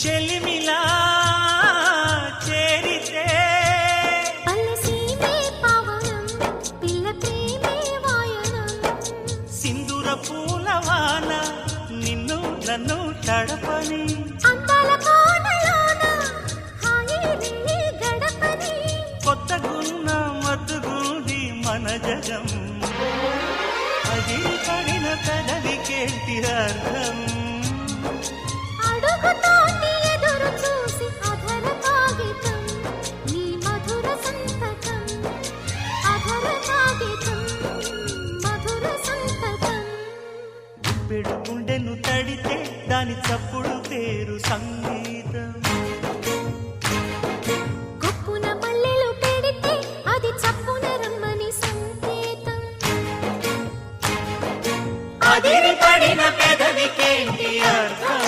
చెలిమిలా చేరితే పల్లెసీమే పావనం పిల్ల ప్రేమే వాయనం సింధూర పూలవాన నిన్ను నన్ను తడపని అందాల కోనలోన హాయి నీ గడపని కొత్తగున్న మత్తుగుంది మన జగం అది పడిన పెదవికేంటి అర్థం అడుగుతోటి ఎదురు చూసి అధర కాగితం నీ మధుర సంతకం అధర కాగితం మధుర సంతకం పెడు గుండెను తడితే దాని చప్పుడు పేరు సంగీతం కొప్పున మల్లెలు పెడితే అది చప్పున రమ్మని సంకేతం అదిరి పడిన పెదవికేంటి అర్థం